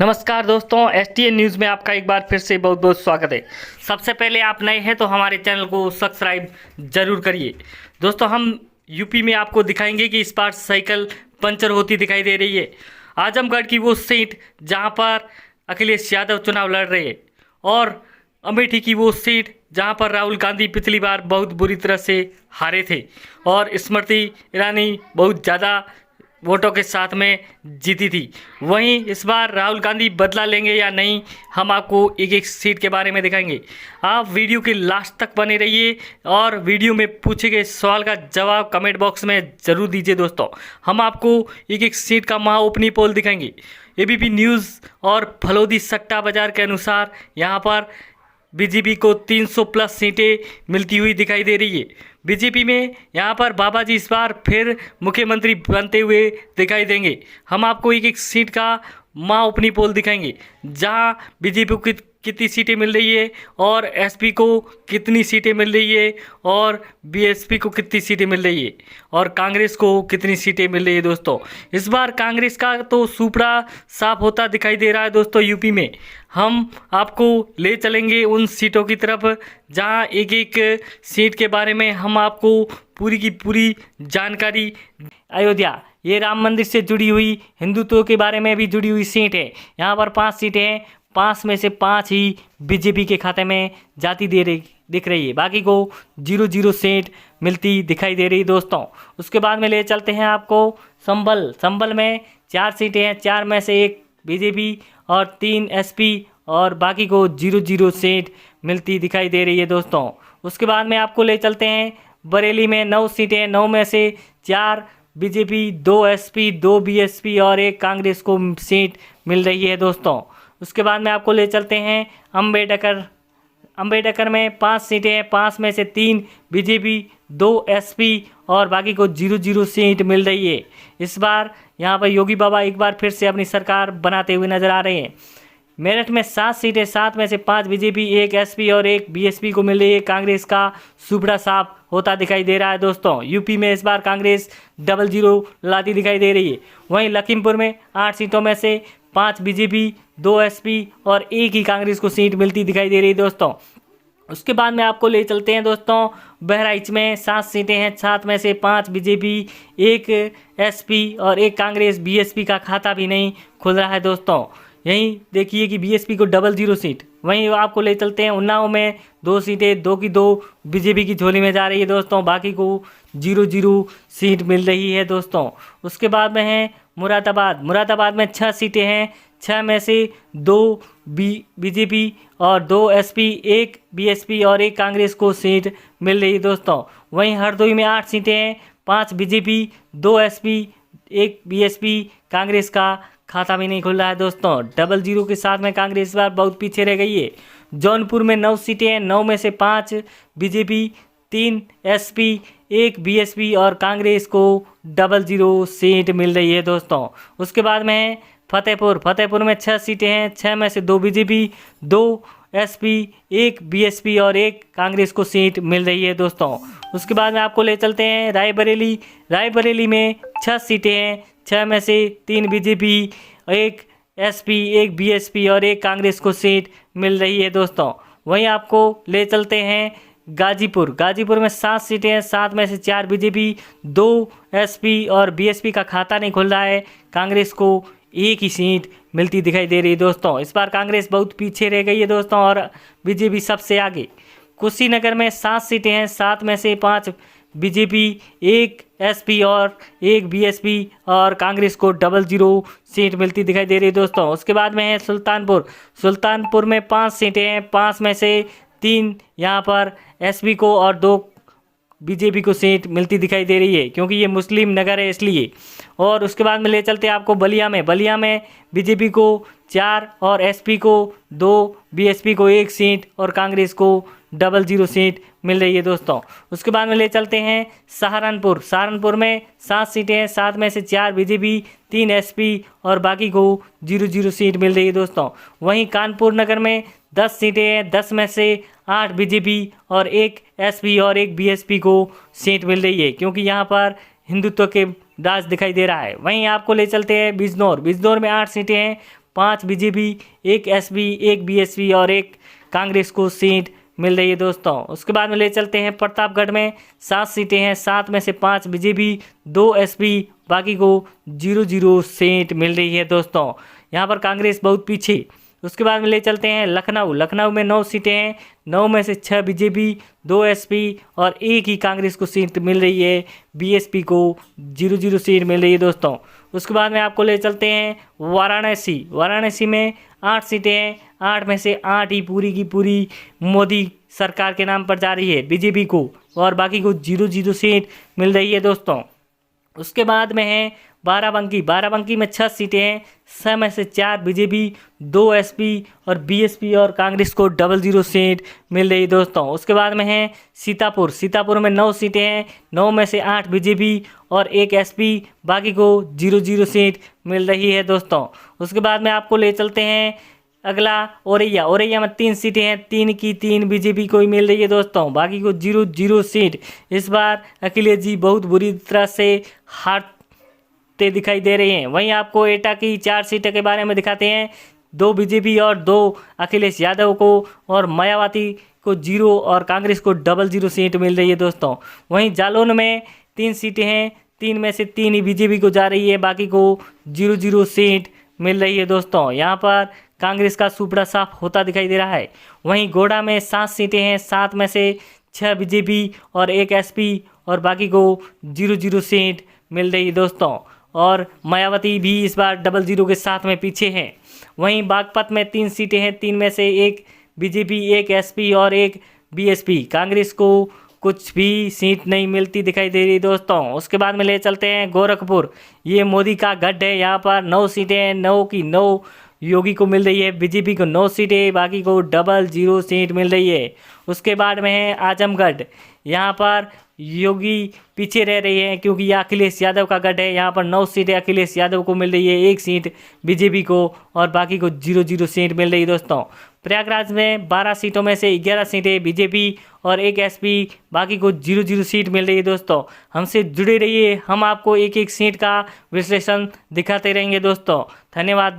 नमस्कार दोस्तों, STN news में आपका एक बार फिर से बहुत बहुत स्वागत है। सबसे पहले आप नए हैं तो हमारे चैनल को सब्सक्राइब जरूर करिए। दोस्तों, हम यूपी में आपको दिखाएंगे कि इस बार साइकिल पंचर होती दिखाई दे रही है। आजमगढ़ की वो सीट जहां पर अखिलेश यादव चुनाव लड़ रहे हैं और अमेठी की वो सीट जहां पर राहुल गांधी पिछली बार बहुत बुरी तरह से हारे थे और स्मृति ईरानी बहुत ज़्यादा वोटों के साथ में जीती थी। वहीं इस बार राहुल गांधी बदला लेंगे या नहीं, हम आपको एक एक सीट के बारे में दिखाएंगे। आप वीडियो के लास्ट तक बने रहिए और वीडियो में पूछे गए सवाल का जवाब कमेंट बॉक्स में ज़रूर दीजिए। दोस्तों, हम आपको एक एक सीट का महा ओपनिंग पोल दिखाएंगे। एबीपी न्यूज़ और फलोदी सट्टा बाजार के अनुसार यहाँ पर बीजेपी को 300 प्लस सीटें मिलती हुई दिखाई दे रही है। बीजेपी में यहाँ पर बाबा जी इस बार फिर मुख्यमंत्री बनते हुए दिखाई देंगे। हम आपको एक एक सीट का माँ ओपनिंग पोल दिखाएंगे जहाँ बीजेपी को कितनी सीटें मिल रही है और एसपी को कितनी सीटें मिल रही है और बीएसपी को कितनी सीटें मिल रही है और कांग्रेस को कितनी सीटें मिल रही है। दोस्तों, इस बार कांग्रेस का तो सुपड़ा साफ होता दिखाई दे रहा है। दोस्तों, यूपी में हम आपको ले चलेंगे उन सीटों की तरफ जहां एक एक सीट के बारे में हम आपको पूरी की पूरी जानकारी। अयोध्या, ये राम मंदिर से जुड़ी हुई, हिंदुत्व के बारे में भी जुड़ी हुई सीट है। यहाँ पर 5 सीटें हैं, 5 में से 5 ही बीजेपी के खाते में जाती दिख रही है। बाकी को 0-0 सीट मिलती दिखाई दे रही। दोस्तों, उसके बाद में ले चलते हैं आपको संभल में 4 सीटें हैं, 4 में से 1 बीजेपी और 3 एसपी और बाकी को 0-0 सीट मिलती दिखाई दे रही है। दोस्तों, उसके बाद में आपको ले चलते हैं बरेली में 9 सीटें, 9 में से 4 बीजेपी, 2 एसपी, 2 बीएसपी और 1 कांग्रेस को सीट मिल रही है। दोस्तों, उसके बाद में आपको ले चलते हैं अंबेडकर में 5 सीटें हैं, 5 में से 3 बीजेपी, 2 एसपी और बाकी को 0-0 सीट मिल रही है। इस बार यहाँ पर योगी बाबा एक बार फिर से अपनी सरकार बनाते हुए नजर आ रहे हैं। मेरठ में 7 सीटें, 7 में से 5 बीजेपी, 1 एसपी और 1 बीएसपी को मिल रही है। कांग्रेस का सुपड़ा साफ होता दिखाई दे रहा है। दोस्तों, यूपी में इस बार कांग्रेस 0-0 लाती दिखाई दे रही है। वहीं लखीमपुर में 8 सीटों में से 5 बीजेपी, 2 एसपी और 1 ही कांग्रेस को सीट मिलती दिखाई दे रही है। दोस्तों, उसके बाद में आपको ले चलते हैं दोस्तों बहराइच में 7 सीटें हैं, 7 में से 5 बीजेपी, 1 एसपी और 1 कांग्रेस। बीएसपी का खाता भी नहीं खुल रहा है। दोस्तों, यहीं देखिए कि बीएसपी को 0-0 सीट। वहीं आपको ले चलते हैं उन्नाव में 2 सीटें, 2 की 2 बीजेपी की झोली में जा रही है। दोस्तों, बाकी को 0-0 सीट मिल रही है। दोस्तों, उसके बाद में है मुरादाबाद में 6 सीटें हैं, 6 में से 2 बीजेपी और 2 एसपी, 1 बीएसपी और 1 कांग्रेस को सीट मिल रही है। दोस्तों, वहीं हरदोई में 8 सीटें हैं, 5 बीजेपी, 2 एसपी, 1 बीएसपी। कांग्रेस का खाता भी नहीं खुल रहा है। दोस्तों, 0-0 के साथ में कांग्रेस इस बार बहुत पीछे रह गई है। जौनपुर में 9 सीटें हैं, 9 में से 5 बीजेपी, 3 एसपी, 1 बीएसपी और कांग्रेस को 0-0 सीट मिल रही है। दोस्तों, उसके बाद में है फतेहपुर में 6 सीटें हैं, 6 में से 2 बीजेपी, 2 एसपी, 1 बीएसपी और 1 कांग्रेस को सीट मिल रही है। दोस्तों, उसके बाद में आपको ले चलते हैं रायबरेली में 6 सीटें हैं, 6 में से 3 बीजेपी, 1 एसपी, 1 बीएसपी और 1 कांग्रेस को सीट मिल रही है। दोस्तों, वहीं आपको ले चलते हैं गाजीपुर में 7 सीटें हैं, 7 में से 4 बीजेपी, 2 एसपी और बीएसपी का खाता नहीं खुल रहा है। कांग्रेस को 1 ही सीट मिलती दिखाई दे रही है। दोस्तों, इस बार कांग्रेस बहुत पीछे रह गई है। दोस्तों, और बीजेपी सबसे आगे। कुशीनगर में 7 सीटें हैं, 7 में से 5 बीजेपी, 1 एसपी और 1 बीएसपी और कांग्रेस को 0-0 सीट मिलती दिखाई दे रही है। दोस्तों, उसके बाद में है सुल्तानपुर में 5 सीटें हैं, 5 में से 3 यहाँ पर एसपी को और 2 बीजेपी को सीट मिलती दिखाई दे रही है, क्योंकि ये मुस्लिम नगर है इसलिए। और उसके बाद में ले चलते हैं आपको बलिया में बीजेपी को 4 और एसपी को 2, बीएसपी को 1 सीट और कांग्रेस को 0-0 सीट मिल रही है। दोस्तों, उसके बाद में ले चलते हैं सहारनपुर में 7 सीटें हैं, 7 में से 4 बीजेपी, 3 एसपी और बाकी को 0-0 सीट मिल रही है। दोस्तों, वहीं कानपुर नगर में 10 सीटें हैं, 10 में से 8 बीजेपी और 1 एसपी और 1 बीएसपी को सीट मिल रही है, क्योंकि यहाँ पर हिंदुत्व के राज दिखाई दे रहा है। वहीं आपको ले चलते हैं बिजनौर में 8 सीटें हैं, 5 बीजेपी, 1 एसपी, 1 बीएसपी और 1 कांग्रेस को सीट मिल रही है दोस्तों। उसके बाद में ले चलते हैं प्रतापगढ़ में 7 सीटें हैं, 7 में से 5 बीजेपी, 2 एसपी, बाकी को 0-0 सीट मिल रही है दोस्तों। यहाँ पर कांग्रेस बहुत पीछे। उसके बाद में ले चलते हैं लखनऊ। लखनऊ में 9 सीटें हैं, 9 में से 6 बीजेपी, 2 एसपी और 1 ही कांग्रेस को सीट मिल रही है, बीएसपी को 0-0 सीट मिल रही है दोस्तों। उसके बाद में आपको ले चलते हैं वाराणसी। वाराणसी में 8 सीटें हैं, 8 में से 8 ही पूरी की पूरी मोदी सरकार के नाम पर जा रही है बीजेपी को, और बाकी को 0-0 सीट मिल रही है दोस्तों। उसके बाद में है बाराबंकी। बाराबंकी में 6 सीटें हैं, 6 में से 4 बीजेपी, 2 एसपी और बीएसपी और कांग्रेस को 0-0 सीट मिल रही है दोस्तों। उसके बाद में है सीतापुर। सीतापुर में 9 सीटें हैं, 9 में से 8 बीजेपी और 1 एसपी, बाकी को 0-0 सीट मिल रही है दोस्तों। उसके बाद में आपको ले चलते हैं अगला औरैया। औरैया में 3 सीटें हैं, 3 की 3 बीजेपी को ही मिल रही है दोस्तों, बाकी को 0-0 सीट। इस बार अखिलेश जी बहुत बुरी तरह से हारते दिखाई दे रहे हैं। वहीं आपको एटा की 4 सीटों के बारे में दिखाते हैं, 2 बीजेपी और 2 अखिलेश यादव को, और मायावती को 0 और कांग्रेस को 0-0 सीट मिल रही है दोस्तों। वहीं जालौन में 3 सीटें हैं, 3 में से 3 ही बीजेपी को जा रही है, बाकी को 0-0 सीट मिल रही है दोस्तों। यहाँ पर कांग्रेस का सुपड़ा साफ होता दिखाई दे रहा है। वहीं गोड्डा में 7 सीटें हैं, 7 में से 6 बीजेपी और 1 एसपी और बाकी को 0-0 सीट मिल रही है दोस्तों। और मायावती भी इस बार 0-0 के साथ में पीछे हैं। वहीं बागपत में 3 सीटें हैं, 3 में से 1 बीजेपी, 1 एसपी और 1 बीएसपी। कांग्रेस को कुछ भी सीट नहीं मिलती दिखाई दे रही दोस्तों। उसके बाद में ले चलते हैं गोरखपुर। ये मोदी का गढ़ है, यहाँ पर 9 सीटें हैं, 9 की 9 योगी को मिल रही है, बीजेपी को 9 सीटें, बाकी को 0-0 सीट मिल रही है। उसके बाद में है आजमगढ़। यहाँ पर योगी पीछे रह रही है क्योंकि यह अखिलेश यादव का गढ़ है। यहाँ पर 9 सीटें अखिलेश यादव को मिल रही है, 1 सीट बीजेपी को और बाकी को 0-0 सीट मिल रही है दोस्तों। प्रयागराज में 12 सीटों में से 11 सीटें बीजेपी और 1 एसपी, बाकी को 0-0 सीट मिल रही है दोस्तों। हमसे जुड़े रहिए, हम आपको एक एक सीट का विश्लेषण दिखाते रहेंगे दोस्तों। धन्यवाद।